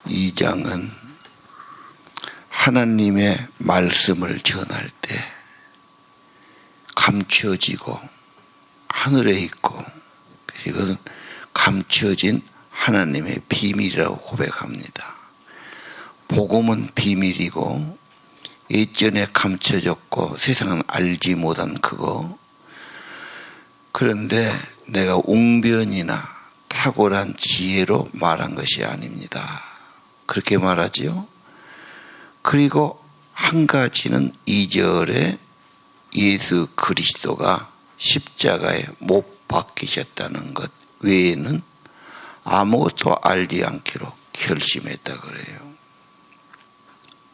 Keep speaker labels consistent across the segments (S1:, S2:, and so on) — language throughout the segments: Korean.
S1: 2장은 하나님의 말씀을 전할 때 감추어지고 하늘에 있고 이것은 감추어진 하나님의 비밀이라고 고백합니다. 복음은 비밀이고 예전에 감춰졌고 세상은 알지 못한 그거, 그런데 내가 웅변이나 탁월한 지혜로 말한 것이 아닙니다. 그렇게 말하지요. 그리고 한 가지는 2절에 예수 그리스도가 십자가에 못 박히셨다는 것 외에는 아무것도 알지 않기로 결심했다 그래요.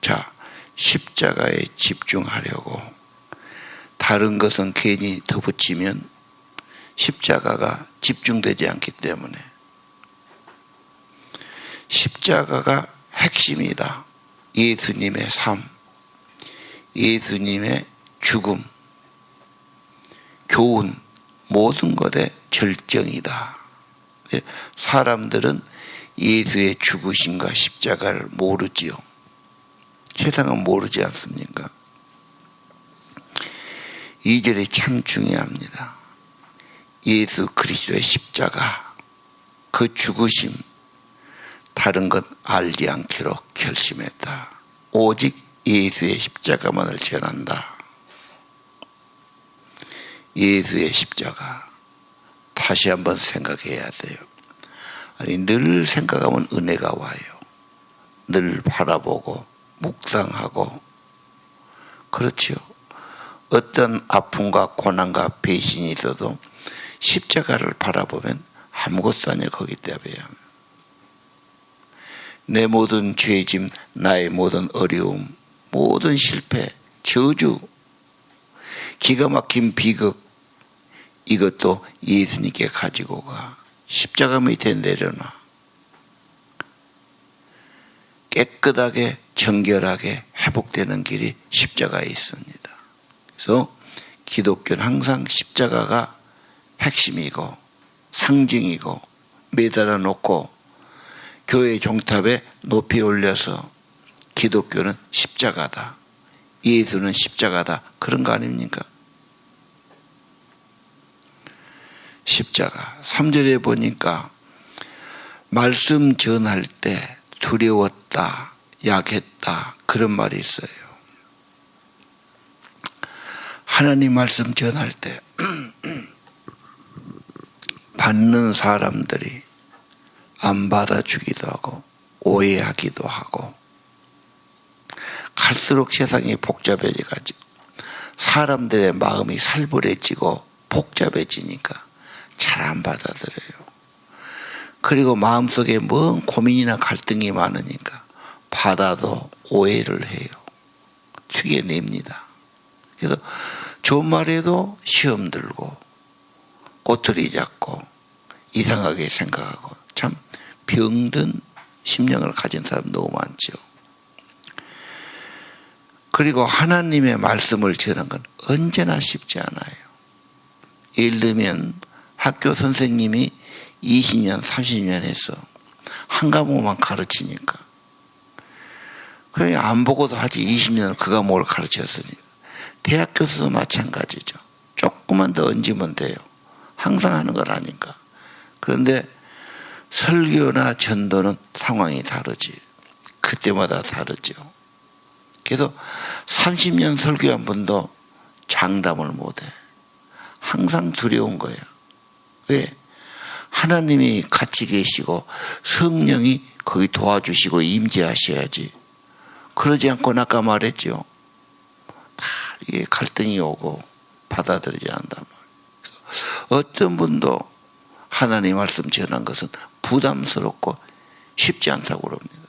S1: 자, 십자가에 집중하려고 다른 것은 괜히 더 붙이면 십자가가 집중되지 않기 때문에 십자가가 핵심이다. 예수님의 삶, 예수님의 죽음, 교훈, 모든 것의 절정이다. 사람들은 예수의 죽으심과 십자가를 모르지요. 세상은 모르지 않습니까? 2절이 참 중요합니다. 예수 그리스도의 십자가, 그 죽으심, 다른 것 알지 않기로 결심했다. 오직 예수의 십자가만을 전한다. 예수의 십자가, 다시 한번 생각해야 돼요. 아니, 늘 생각하면 은혜가 와요. 늘 바라보고 묵상하고, 그렇지요. 어떤 아픔과 고난과 배신이 있어도 십자가를 바라보면 아무것도 아니야. 거기 때문에 내 모든 죄짐, 나의 모든 어려움, 모든 실패, 저주, 기가 막힌 비극, 이것도 예수님께 가지고 가 십자가 밑에 내려놔. 깨끗하게 정결하게 회복되는 길이 십자가에 있습니다. 그래서 기독교는 항상 십자가가 핵심이고 상징이고 매달아 놓고 교회 종탑에 높이 올려서 기독교는 십자가다, 예수는 십자가다, 그런 거 아닙니까? 십자가 3절에 보니까 말씀 전할 때 두려웠다, 약했다, 그런 말이 있어요. 하나님 말씀 전할 때 받는 사람들이 안 받아주기도 하고 오해하기도 하고, 갈수록 세상이 복잡해져가지고 사람들의 마음이 살벌해지고 복잡해지니까 잘 안 받아들여요. 그리고 마음속에 뭔 고민이나 갈등이 많으니까 받아도 오해를 해요. 튀겨냅니다. 그래서 좋은 말에도 시험 들고 꼬투리 잡고 이상하게 생각하고, 참 병든 심령을 가진 사람 너무 많죠. 그리고 하나님의 말씀을 전하는 건 언제나 쉽지 않아요. 예를 들면 학교 선생님이 20년, 30년 해서 한 과목만 가르치니까 그냥 안 보고도 하지 20년을 그 과목을 가르쳤으니까. 대학 교수도 마찬가지죠. 조금만 더 얹으면 돼요. 항상 하는 거라니까. 그런데 설교나 전도는 상황이 다르지. 그때마다 다르죠. 그래서 30년 설교한 분도 장담을 못해. 항상 두려운 거예요. 왜? 하나님이 같이 계시고 성령이 거기 도와주시고 임재하셔야지. 그러지 않고는 아까 말했죠. 다 이게 갈등이 오고 받아들이지 않는단 말이에요. 어떤 분도 하나님 말씀 전한 것은 부담스럽고 쉽지 않다고 그럽니다.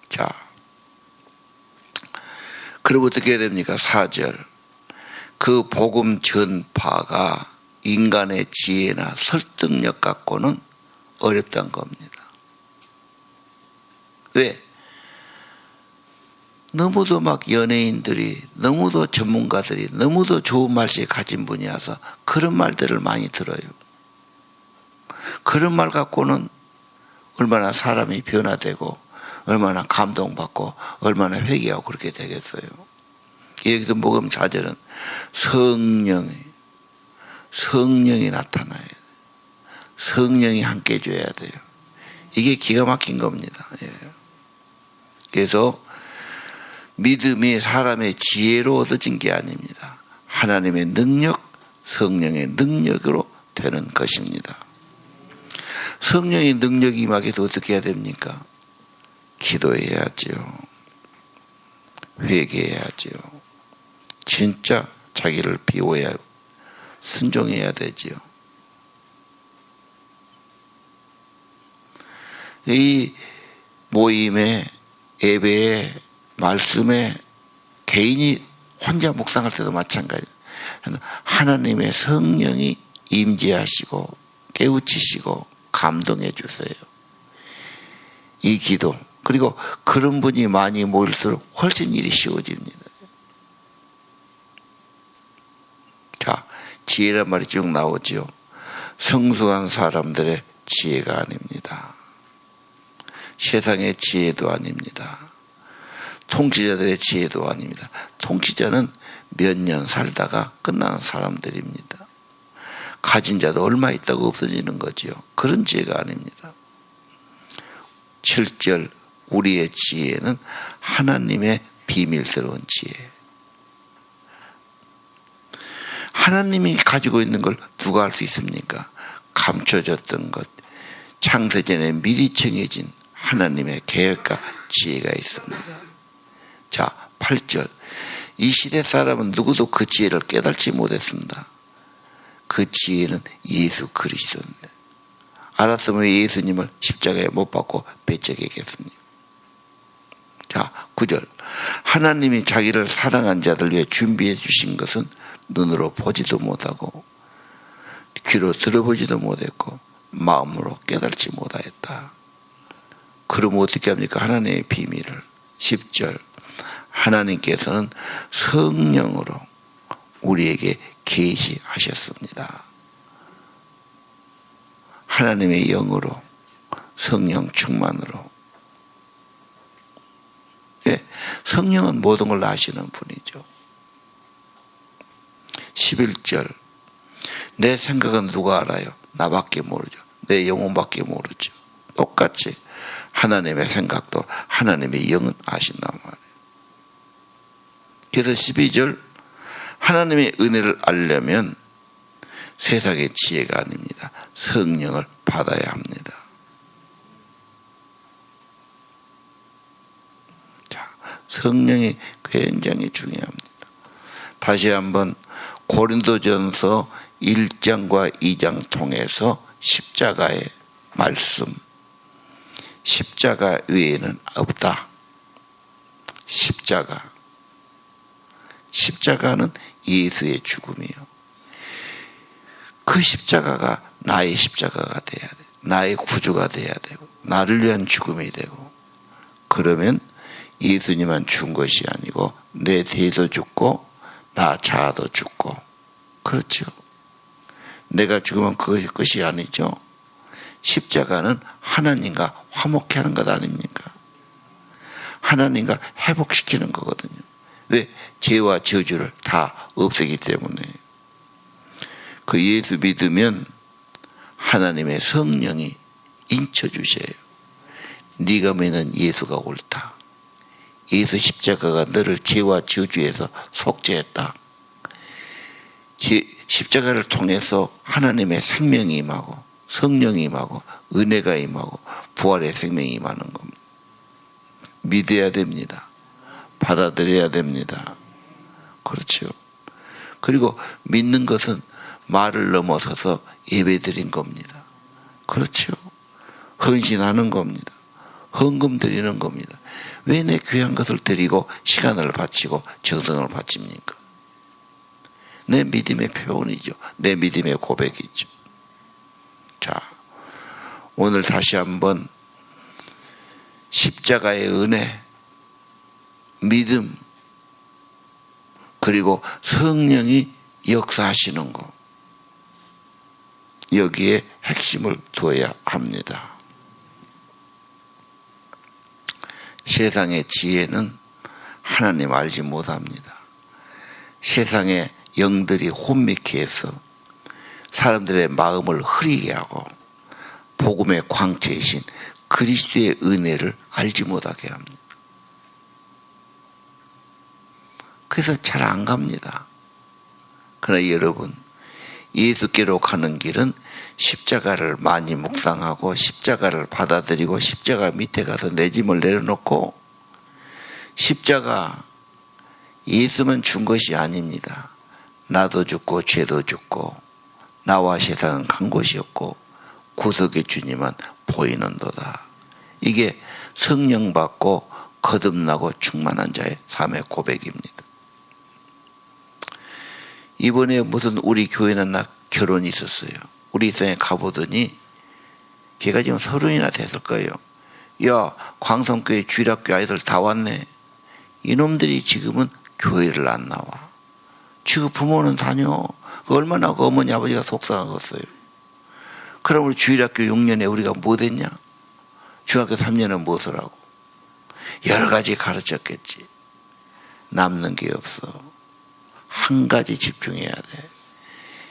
S1: 자, 그럼 어떻게 해야 됩니까? 4절. 그 복음 전파가 인간의 지혜나 설득력 갖고는 어렵다는 겁니다. 왜? 너무도 막 연예인들이, 너무도 전문가들이, 너무도 좋은 말씀을 가진 분이 와서 그런 말들을 많이 들어요. 그런 말 갖고는 얼마나 사람이 변화되고 얼마나 감동받고 얼마나 회개하고 그렇게 되겠어요. 여기도 복음 4절은 성령이 나타나야 돼요. 성령이 함께 해줘야 돼요. 이게 기가 막힌 겁니다. 예. 그래서 믿음이 사람의 지혜로 얻어진 게 아닙니다. 하나님의 능력, 성령의 능력으로 되는 것입니다. 성령의 능력이 임하기 위해서 어떻게 해야 됩니까? 기도해야지요. 회개해야지요. 진짜 자기를 비워야 순종해야 되지요. 이 모임에, 예배에, 말씀에 개인이 혼자 묵상할 때도 마찬가지예요. 하나님의 성령이 임재하시고 깨우치시고 감동해 주세요. 이 기도, 그리고 그런 분이 많이 모일수록 훨씬 일이 쉬워집니다. 자, 지혜란 말이 쭉 나오죠. 성숙한 사람들의 지혜가 아닙니다. 세상의 지혜도 아닙니다. 통치자들의 지혜도 아닙니다. 통치자는 몇 년 살다가 끝나는 사람들입니다. 가진 자도 얼마 있다고 없어지는 거지요. 그런 지혜가 아닙니다. 7절 우리의 지혜는 하나님의 비밀스러운 지혜. 하나님이 가지고 있는 걸 누가 알 수 있습니까? 감춰졌던 것, 창세전에 미리 정해진 하나님의 계획과 지혜가 있습니다. 자, 8절 이 시대 사람은 누구도 그 지혜를 깨닫지 못했습니다. 그 지혜는 예수 그리스도입니다. 알았으면 예수님을 십자가에 못 박고 배척했겠습니까? 자, 9절 하나님이 자기를 사랑한 자들 위해 준비해 주신 것은 눈으로 보지도 못하고 귀로 들어보지도 못했고 마음으로 깨달지 못하였다. 그럼 어떻게 합니까? 하나님의 비밀을. 10절 하나님께서는 성령으로 우리에게 계시하셨습니다. 하나님의 영으로, 성령 충만으로. 예, 성령은 모든 걸 아시는 분이죠. 11절 내 생각은 누가 알아요? 나밖에 모르죠. 내 영혼밖에 모르죠. 똑같이 하나님의 생각도 하나님의 영은 아신단 말이에요. 그래서 12절 하나님의 은혜를 알려면 세상의 지혜가 아닙니다. 성령을 받아야 합니다. 자, 성령이 굉장히 중요합니다. 다시 한번 고린도전서 1장과 2장 통해서 십자가의 말씀, 십자가 외에는 없다. 십자가는 예수의 죽음이에요. 그 십자가가 나의 십자가가 돼야 돼. 나의 구주가 돼야 되고 나를 위한 죽음이 되고, 그러면 예수님만 죽은 것이 아니고 내 대도 죽고 나 자아도 죽고, 그렇죠. 내가 죽으면 그것이 아니죠. 십자가는 하나님과 화목케 하는 것 아닙니까? 하나님과 회복시키는 거거든요. 왜? 죄와 저주를 다 없애기 때문에. 그 예수 믿으면 하나님의 성령이 인쳐주셔요. 네가 믿는 예수가 옳다. 예수 십자가가 너를 죄와 저주에서 속죄했다. 십자가를 통해서 하나님의 생명이 임하고 성령이 임하고 은혜가 임하고 부활의 생명이 임하는 겁니다. 믿어야 됩니다. 받아들여야 됩니다. 그렇죠. 그리고 믿는 것은 말을 넘어서서 예배드린 겁니다. 그렇죠. 헌신하는 겁니다. 헌금 드리는 겁니다. 왜 내 귀한 것을 드리고 시간을 바치고 정성을 바칩니까? 내 믿음의 표현이죠. 내 믿음의 고백이죠. 자, 오늘 다시 한번 십자가의 은혜, 믿음, 그리고 성령이 역사하시는 것, 여기에 핵심을 두어야 합니다. 세상의 지혜는 하나님 알지 못합니다. 세상의 영들이 혼미케 해서 사람들의 마음을 흐리게 하고 복음의 광채이신 그리스도의 은혜를 알지 못하게 합니다. 그래서 잘 안 갑니다. 그러나 여러분, 예수께로 가는 길은 십자가를 많이 묵상하고 십자가를 받아들이고 십자가 밑에 가서 내 짐을 내려놓고, 십자가 예수만 준 것이 아닙니다. 나도 죽고 죄도 죽고 나와 세상은 간 곳이었고 구속의 주님은 보이는도다. 이게 성령 받고 거듭나고 충만한 자의 삶의 고백입니다. 이번에 무슨 우리 교회는 나 결혼이 있었어요. 우리 이성에 가보더니 걔가 지금 30이나 됐을 거예요. 야, 광성교회 주일학교 아이들 다 왔네. 이놈들이 지금은 교회를 안 나와. 지금 부모는 다녀. 얼마나 그 어머니 아버지가 속상하겠어요. 그럼 우리 주일학교 6년에 우리가 뭐 했냐? 중학교 3년은 무엇을 하고? 여러 가지 가르쳤겠지. 남는 게 없어. 한 가지 집중해야 돼.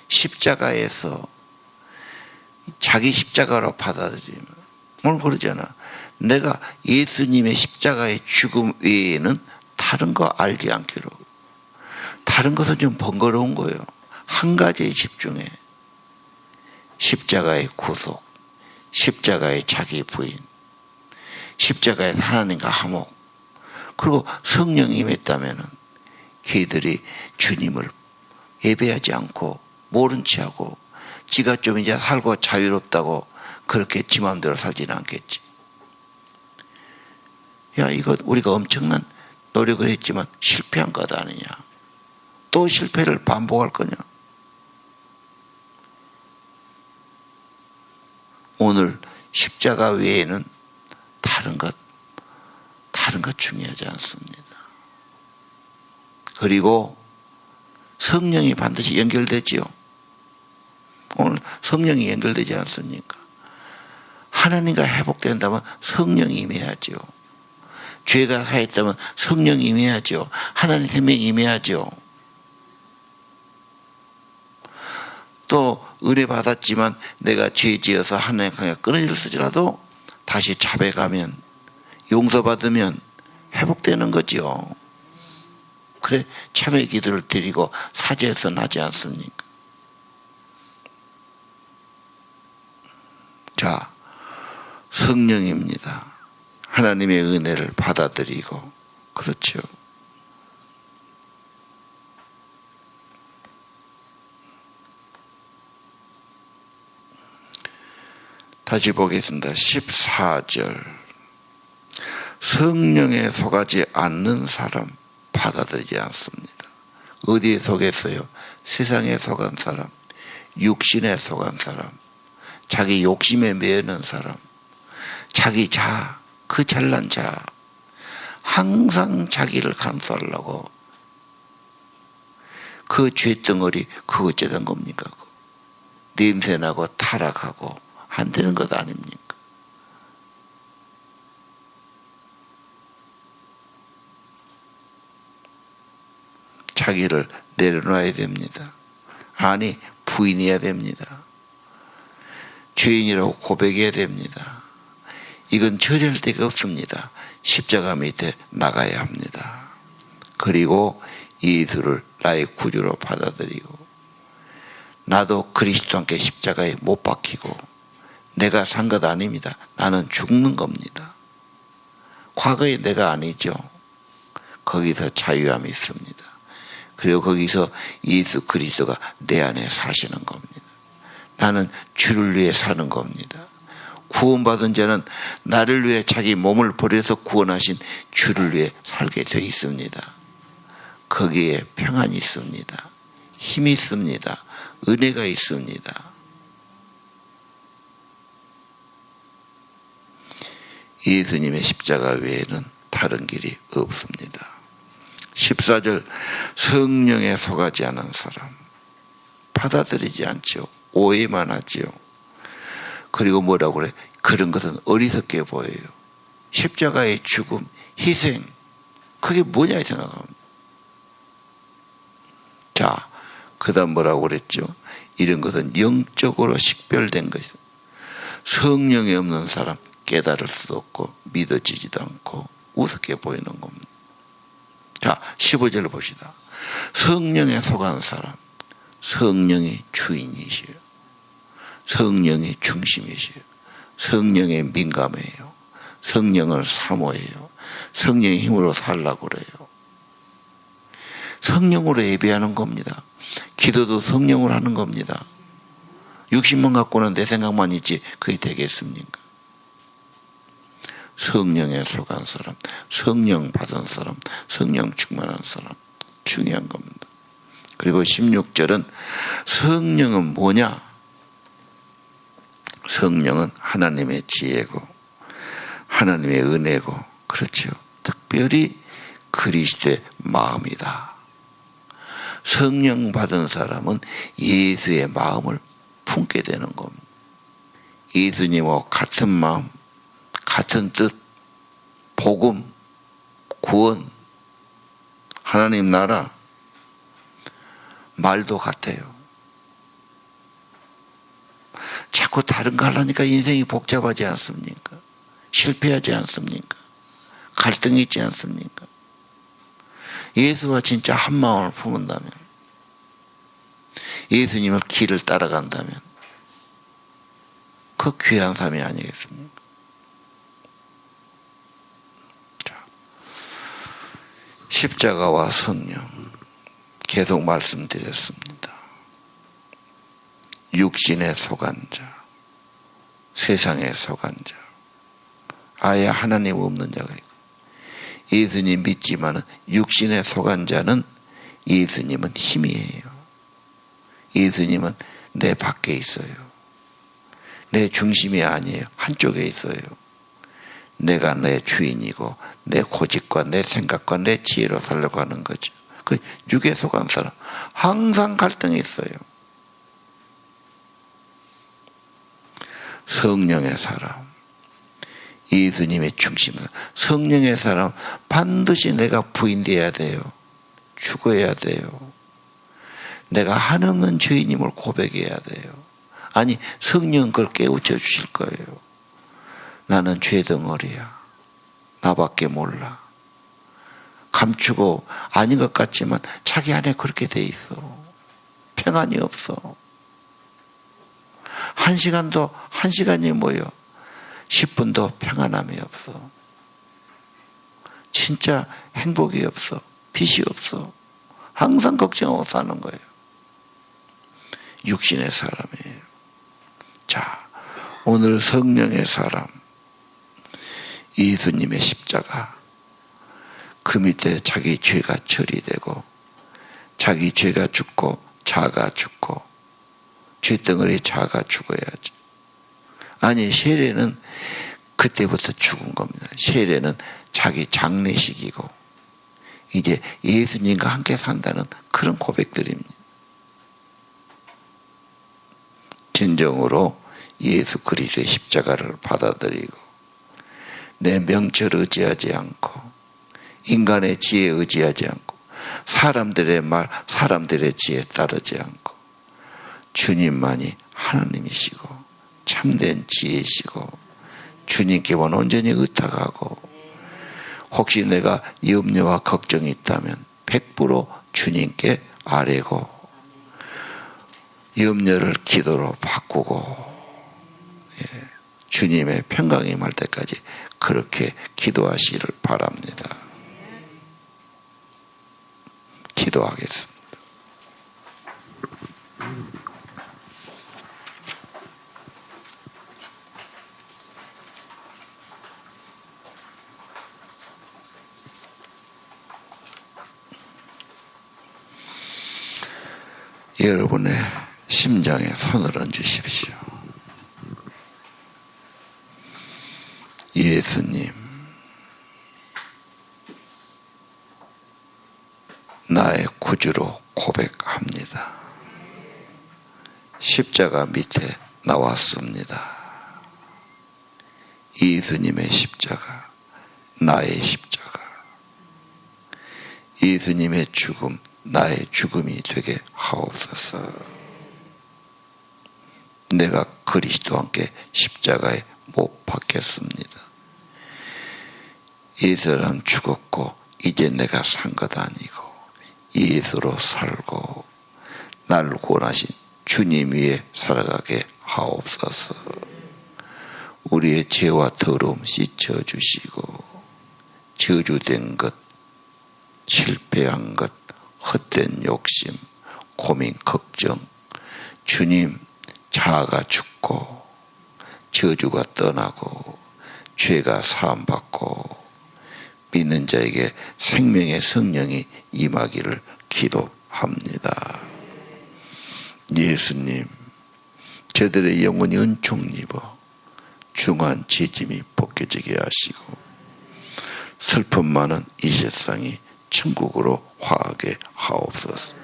S1: 십자가에서 자기 십자가로 받아들이면, 오늘 그러잖아. 내가 예수님의 십자가의 죽음 외에는 다른 거 알지 않기로. 다른 것은 좀 번거로운 거예요. 한 가지에 집중해. 십자가의 구속, 십자가의 자기 부인, 십자가의 하나님과 화목, 그리고 성령이 임했다면은 걔들이 주님을 예배하지 않고 모른 채 하고 지가 좀 이제 살고 자유롭다고 그렇게 지 마음대로 살지는 않겠지. 야, 이거 우리가 엄청난 노력을 했지만 실패한 것 아니냐. 또 실패를 반복할 거냐. 오늘 십자가 외에는 다른 것 중요하지 않습니다. 그리고 성령이 반드시 연결되지요. 오늘 성령이 연결되지 않습니까? 하나님과 회복된다면 성령이 임해야죠. 죄가 하였다면 성령이 임해야죠. 하나님 생명이 임해야죠. 또 은혜 받았지만 내가 죄 지어서 하나님 강에 끊어질지라도 다시 자백하면 용서받으면 회복되는 거죠. 그래 참회 기도를 드리고 사죄해서 나지 않습니까? 자, 성령입니다. 하나님의 은혜를 받아들이고, 그렇죠. 다시 보겠습니다. 14절. 성령에 속하지 않는 사람 받아들이지 않습니다. 어디에 속했어요? 세상에 속한 사람, 육신에 속한 사람, 자기 욕심에 매이는 사람, 자기 자아, 그 잘난 자아, 항상 자기를 감수하려고 그 죄덩어리 그거 어쩌던 겁니까? 냄새나고 타락하고 안 되는 것 아닙니까? 자기를 내려놔야 됩니다. 아니, 부인해야 됩니다. 죄인이라고 고백해야 됩니다. 이건 처리할 데가 없습니다. 십자가 밑에 나가야 합니다. 그리고 예수를 나의 구주로 받아들이고, 나도 그리스도 함께 십자가에 못 박히고 내가 산 것 아닙니다. 나는 죽는 겁니다. 과거의 내가 아니죠. 거기서 자유함이 있습니다. 그리고 거기서 예수 그리스도가 내 안에 사시는 겁니다. 나는 주를 위해 사는 겁니다. 구원받은 자는 나를 위해 자기 몸을 버려서 구원하신 주를 위해 살게 되어 있습니다. 거기에 평안이 있습니다. 힘이 있습니다. 은혜가 있습니다. 예수님의 십자가 외에는 다른 길이 없습니다. 14절. 성령에 속하지 않은 사람 받아들이지 않죠. 오해만 하지요. 그리고 뭐라고 그래? 그런 것은 어리석게 보여요. 십자가의 죽음, 희생, 그게 뭐냐 생각합니다. 자, 그 다음 뭐라고 그랬죠? 이런 것은 영적으로 식별된 것이다. 성령이 없는 사람 깨달을 수도 없고 믿어지지도 않고 우습게 보이는 겁니다. 자, 15절을 봅시다. 성령에 속한 사람, 성령이 주인이시요, 성령이 중심이시요, 성령에 민감해요, 성령을 사모해요, 성령의 힘으로 살라고 그래요. 성령으로 예배하는 겁니다. 기도도 성령으로 하는 겁니다. 60만 갖고는 내 생각만 있지 그게 되겠습니까? 성령에 속한 사람, 성령 받은 사람, 성령 충만한 사람, 중요한 겁니다. 그리고 16절은 성령은 뭐냐? 성령은 하나님의 지혜고 하나님의 은혜고, 그렇죠, 특별히 그리스도의 마음이다. 성령 받은 사람은 예수의 마음을 품게 되는 겁니다. 예수님과 같은 마음, 같은 뜻, 복음, 구원, 하나님 나라, 말도 같아요. 자꾸 다른 거 하려니까 인생이 복잡하지 않습니까? 실패하지 않습니까? 갈등이 있지 않습니까? 예수와 진짜 한 마음을 품은다면, 예수님을 길을 따라간다면 그 귀한 삶이 아니겠습니까? 자, 십자가와 성령 계속 말씀드렸습니다. 육신에 속한 자, 세상에 속한 자, 아예 하나님 없는 자가 있고, 예수님 믿지만 육신에 속한 자는 예수님은 힘이에요. 예수님은 내 밖에 있어요. 내 중심이 아니에요. 한쪽에 있어요. 내가 내 주인이고 내 고집과 내 생각과 내 지혜로 살려고 하는 거죠. 그 육에 속한 사람 항상 갈등이 있어요. 성령의 사람, 예수님의 중심, 성령의 사람 반드시 내가 부인되어야 돼요. 죽어야 돼요. 내가 한없는 죄인임을 고백해야 돼요. 아니, 성령은 그걸 깨우쳐 주실 거예요. 나는 죄덩어리야. 나밖에 몰라. 감추고 아닌 것 같지만 자기 안에 그렇게 돼 있어. 평안이 없어. 한 시간이 뭐예요? 10분도 평안함이 없어. 진짜 행복이 없어. 빛이 없어. 항상 걱정하고 사는 거예요. 육신의 사람이에요. 자, 오늘 성령의 사람, 예수님의 십자가, 그 밑에 자기 죄가 처리되고 자기 죄가 죽고 자가 죽고, 죄덩어리 자가 죽어야지. 아니, 세례는 그때부터 죽은 겁니다. 세례는 자기 장례식이고 이제 예수님과 함께 산다는 그런 고백들입니다. 진정으로 예수 그리스도의 십자가를 받아들이고 내 명철을 의지하지 않고 인간의 지혜에 의지하지 않고 사람들의 말, 사람들의 지혜에 따르지 않고 주님만이 하나님이시고 참된 지혜시고 주님께만 온전히 의탁하고, 혹시 내가 염려와 걱정이 있다면 100% 주님께 아뢰고 염려를 기도로 바꾸고, 주님의 평강이 임할 때까지 그렇게 기도하시기를 바랍니다. 기도하겠습니다. 여러분의 심장에 손을 얹으십시오. 예수님, 나의 구주로 고백합니다. 십자가 밑에 나왔습니다. 예수님의 십자가, 나의 십자가, 예수님의 죽음 나의 죽음이 되게 하옵소서. 내가 그리스도와 함께 십자가에 못 박혔습니다. 이 사람 죽었고 이제 내가 산 것 아니고 예수로 살고 나를 구원하신 주님 위에 살아가게 하옵소서. 우리의 죄와 더러움 씻어주시고 저주된 것, 실패한 것, 헛된 욕심, 고민, 걱정, 주님 자아가 죽고 저주가 떠나고 죄가 사함받고 믿는 자에게 생명의 성령이 임하기를 기도합니다. 예수님, 저들의 영혼이 은총 입어 중한 지짐이 벗겨지게 하시고 슬픔 많은 이 세상이 천국으로 화하게 하옵소서.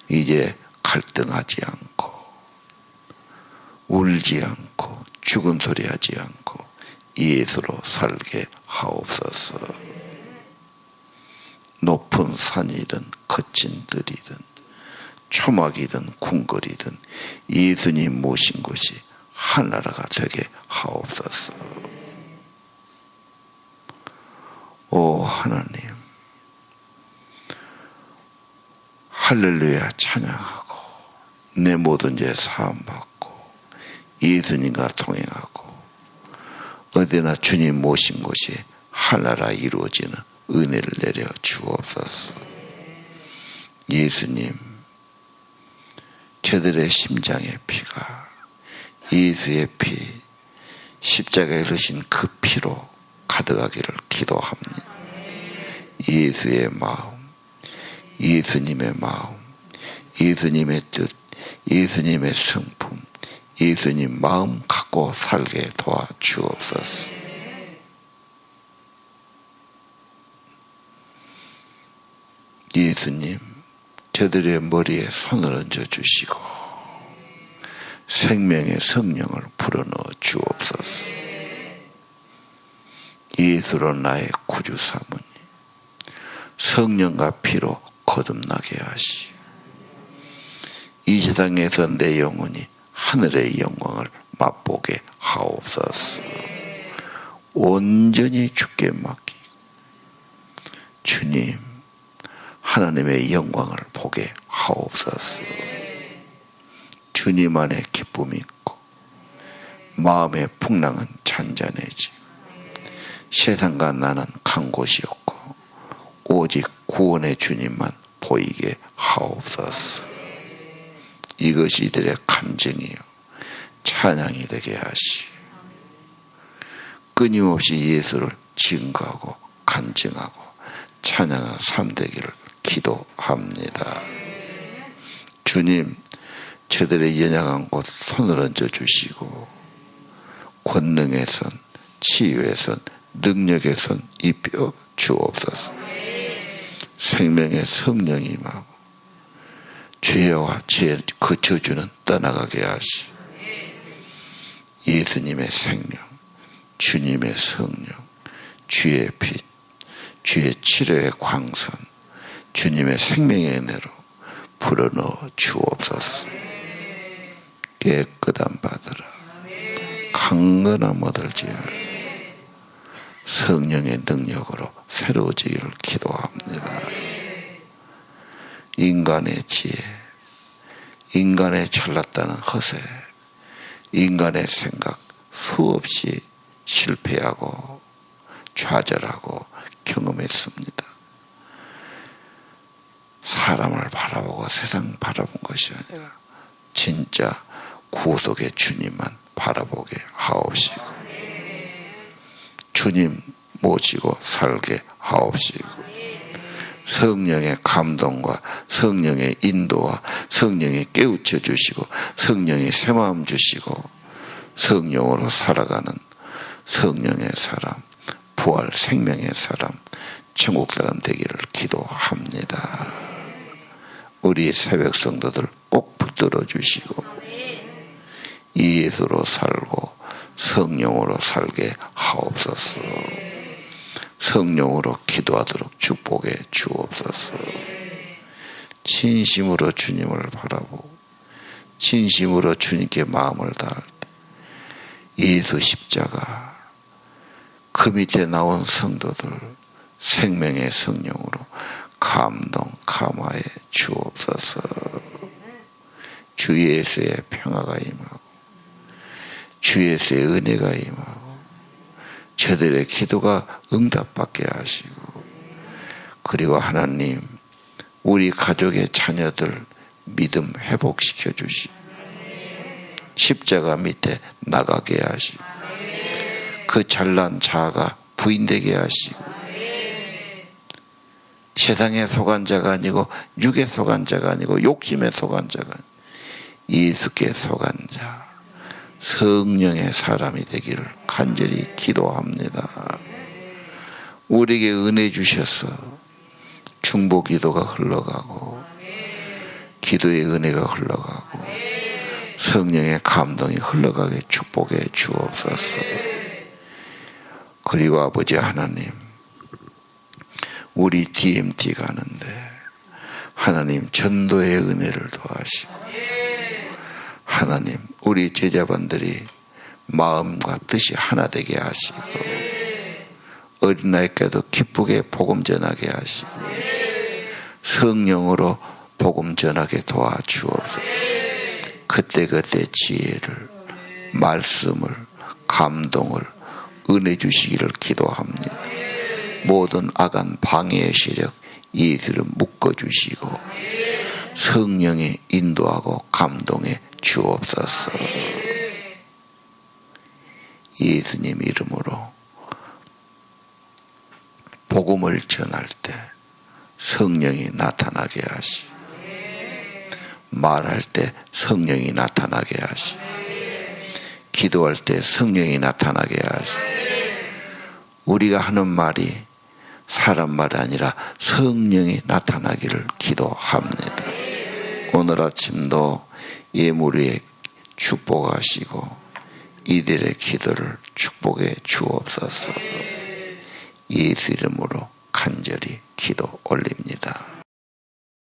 S1: 이제 갈등하지 않고 울지 않고 죽은 소리 하지 않고 예수로 살게 하옵소서. 높은 산이든 거친 들이든 초막이든 궁궐이든 예수님 모신 곳이 하나라가 되게 하옵소서. 오 하나님, 할렐루야 찬양하고 내 모든 죄 사함받고 예수님과 동행하고 어디나 주님 모신 곳이 하나라 이루어지는 은혜를 내려 주옵소서. 예수님, 저들의 심장의 피가 예수의 피, 십자가에 흐르신 그 피로 가득하기를 기도합니다. 예수의 마음, 예수님의 마음, 예수님의 뜻, 예수님의 성품, 예수님 마음 갖고 살게 도와주옵소서. 예수님, 저들의 머리에 손을 얹어 주시고 생명의 성령을 불어넣어 주옵소서. 예수로 나의 구주 삼으니 성령과 피로 거듭나게 하시오. 이 세상에서 내 영혼이 하늘의 영광을 맛보게 하옵소서. 온전히 주께 맡기고 주님 하나님의 영광을 보게 하옵소서. 주님 안에 기쁨이 있고 마음의 풍랑은 잔잔해지 세상과 나는 간 곳이 없고 오직 구원의 주님만 보이게 하옵소서. 이것이 이들의 간증이요 찬양이 되게 하시오. 끊임없이 예수를 증거하고 간증하고 찬양한 삶 되기를 기도합니다. 주님, 저들의 연약한 곳 손을 얹어 주시고 권능의 손, 치유의 손, 능력의 손 입혀 주옵소서. 생명의 성령이 임하고 죄와 죄 그 저주는 떠나가게 하시오. 예수님의 생명, 주님의 성령, 주의 빛, 주의 치료의 광선, 주님의 생명의 은혜로 불어넣어 주옵소서. 깨끗한 바다라 강건함 얻을지어다 성령의 능력으로 새로워지기를 기도합니다. 인간의 지혜, 인간의 잘났다는 허세, 인간의 생각 수없이 실패하고 좌절하고 경험했습니다. 사람을 바라보고 세상 바라본 것이 아니라 진짜 구속의 주님만 바라보게 하옵시고 주님 모시고 살게 하옵시고 성령의 감동과 성령의 인도와 성령이 깨우쳐 주시고 성령이 새마음 주시고 성령으로 살아가는 성령의 사람, 부활 생명의 사람, 천국 사람 되기를 기도합니다. 우리 새벽 성도들 꼭 붙들어 주시고 예수로 살고 성령으로 살게 하옵소서. 성령으로 기도하도록 축복해 주옵소서. 진심으로 주님을 바라보고 진심으로 주님께 마음을 다할 때 예수 십자가 그 밑에 나온 성도들 생명의 성령으로 감동 감화해 주옵소서. 주 예수의 평화가 임하고 주 예수의 은혜가 임하고 저들의 기도가 응답받게 하시고, 그리고 하나님 우리 가족의 자녀들 믿음 회복시켜 주시고 십자가 밑에 나가게 하시고 그 잘난 자아가 부인되게 하시고 세상에 속한 자가 아니고 육에 속한 자가 아니고 욕심에 속한 자가 예수께 속한 자 성령의 사람이 되기를 간절히 기도합니다. 우리에게 은혜 주셔서 중보 기도가 흘러가고 기도의 은혜가 흘러가고 성령의 감동이 흘러가게 축복해 주옵소서. 그리고 아버지 하나님, 우리 DMT 가는데 하나님 전도의 은혜를 더하시고 하나님 우리 제자반들이 마음과 뜻이 하나 되게 하시고 어린아이께도 기쁘게 복음 전하게 하시고 성령으로 복음 전하게 도와주옵소서. 그때그때 지혜를 말씀을 감동을 은혜 주시기를 기도합니다. 모든 악한 방해의 세력 예수를 묶어주시고 성령이 인도하고 감동해 주옵소서. 예수님 이름으로 복음을 전할 때 성령이 나타나게 하시고 말할 때 성령이 나타나게 하시고 기도할 때 성령이 나타나게 하시고 우리가 하는 말이 사람 말이 아니라 성령이 나타나기를 기도합니다. 오늘 아침도 예물에 축복하시고 이들의 기도를 축복해 주옵소서. 예수 이름으로 간절히 기도 올립니다.